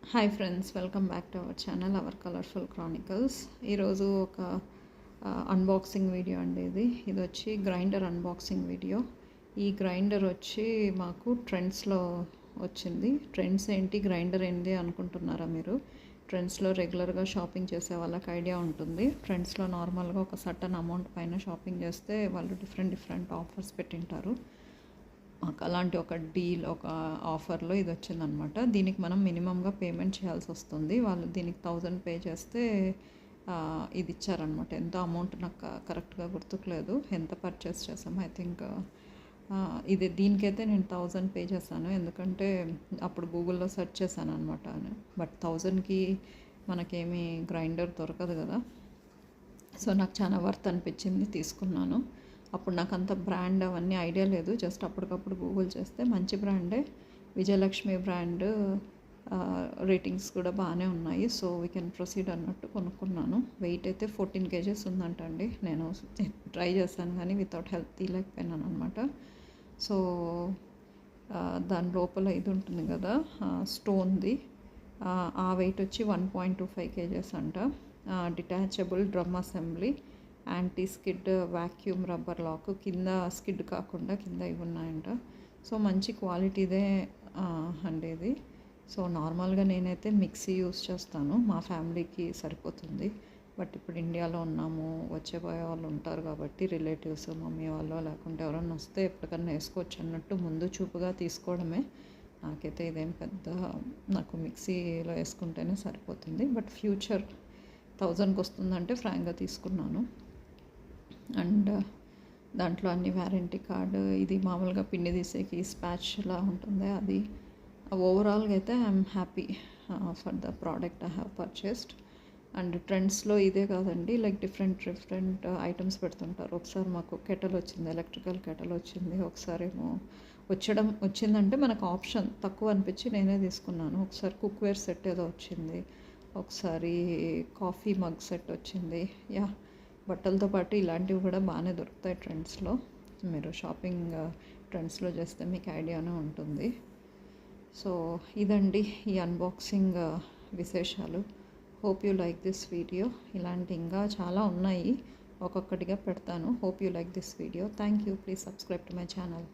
Hi friends, welcome back to our channel our colourful Chronicles. ఈరోజు ఒక unboxing video అండి. ఇది వచ్చి గ్రైండర్ అన్బాక్సింగ్ వీడియో. ఈ గ్రైండర్ వచ్చి మాకు ట్రెండ్స్లో వచ్చింది. ట్రెండ్స్ ఏంటి, గ్రైండర్ ఏంటి అనుకుంటున్నారా మీరు? ట్రెండ్స్లో రెగ్యులర్గా షాపింగ్ చేసే వాళ్ళకి ఐడియా ఉంటుంది. ట్రెండ్స్లో నార్మల్గా ఒక సర్టన్ అమౌంట్ పైన షాపింగ్ చేస్తే వాళ్ళు డిఫరెంట్ ఆఫర్స్ పెట్టింటారు. మాకు అలాంటి ఒక డీల్, ఒక ఆఫర్లో ఇది వచ్చిందనమాట. దీనికి మనం మినిమంగా పేమెంట్ చేయాల్సి వస్తుంది. వాళ్ళు దీనికి 1000 పే చేస్తే ఇది ఇచ్చారనమాట. ఎంత అమౌంట్ నాకు కరెక్ట్గా గుర్తుకులేదు, ఎంత పర్చేస్ చేసాము. ఐ థింక్ ఇది దీనికైతే నేను 1000 పే చేశాను, ఎందుకంటే అప్పుడు గూగుల్లో సెర్చ్ చేశాను అనమాట. బట్ 1000కి మనకేమీ గ్రైండర్ దొరకదు కదా. సో నాకు చాలా వర్త్ అనిపించింది, తీసుకున్నాను. అప్పుడు నాకు అంత బ్రాండ్ అవన్నీ ఐడియా లేదు, జస్ట్ అప్పటికప్పుడు గూగుల్ చేస్తే మంచి బ్రాండే, విజయలక్ష్మి బ్రాండ్. రేటింగ్స్ కూడా బాగానే ఉన్నాయి. సో వీ కెన్ ప్రొసీడ్ అన్నట్టు కొనుక్కున్నాను. వెయిట్ అయితే 14 kgs ఉందంట అండి. నేను ట్రై చేశాను కానీ వితౌట్ హెల్ప్ తీయలేకపోయినాను అనమాట. సో దాని లోపల ఇది ఉంటుంది కదా, స్టోన్ది. ఆ వెయిట్ వచ్చి 1.25 kgs అంట. Detachable drum assembly, anti skid vacuum rubber lock, కింద స్కిడ్ కాకుండా కింద ఇవి ఉన్నాయంట. సో మంచి క్వాలిటీదే అండి ఇది. సో నార్మల్గా నేనైతే మిక్సీ యూస్ చేస్తాను, మా ఫ్యామిలీకి సరిపోతుంది. బట్ ఇప్పుడు ఇండియాలో ఉన్నాము, వచ్చేపోయే వాళ్ళు ఉంటారు కాబట్టి రిలేటివ్స్, మమ్మీ వాళ్ళు లేకుంటే ఎవరన్నా వస్తే ఎప్పటికన్నా వేసుకోవచ్చు అన్నట్టు ముందు చూపుగా తీసుకోవడమే. నాకైతే ఇదేం పెద్ద, నాకు మిక్సీలో వేసుకుంటేనే సరిపోతుంది. బట్ ఫ్యూచర్ 1000కి వస్తుందంటే ఫ్రాంక్గా తీసుకున్నాను. అండ్ దాంట్లో అన్ని వ్యారంటీ కార్డు, ఇది మామూలుగా పిండి తీసేకి స్పాచ్లా ఉంటుంది అది. ఓవరాల్గా అయితే I'm happy for the product I have purchased. And ట్రెండ్స్లో ఇదే కాదండి, లైక్ డిఫరెంట్ ఐటమ్స్ పెడుతుంటారు. ఒకసారి మాకు కెటల్ వచ్చింది, ఎలక్ట్రికల్ కెటల్ వచ్చింది. ఒకసారి ఏమో వచ్చిందంటే మనకు ఆప్షన్ తక్కువ అనిపించి నేనే తీసుకున్నాను. ఒకసారి కుక్వేర్ సెట్ ఏదో వచ్చింది, ఒకసారి కాఫీ మగ్ సెట్ వచ్చింది. యా, బట్టలతో పాటు ఇలాంటివి కూడా బాగానే దొరుకుతాయి ట్రెండ్స్లో. మీరు షాపింగ్ ట్రెండ్స్లో చేస్తే మీకు ఐడియానే ఉంటుంది. సో ఇదండి ఈ అన్బాక్సింగ్ విశేషాలు. Hope you like this video. ఇలాంటి ఇంకా చాలా ఉన్నాయి, ఒక్కొక్కటిగా పెడతాను. Hope you like this video. Thank you. Please subscribe to my channel.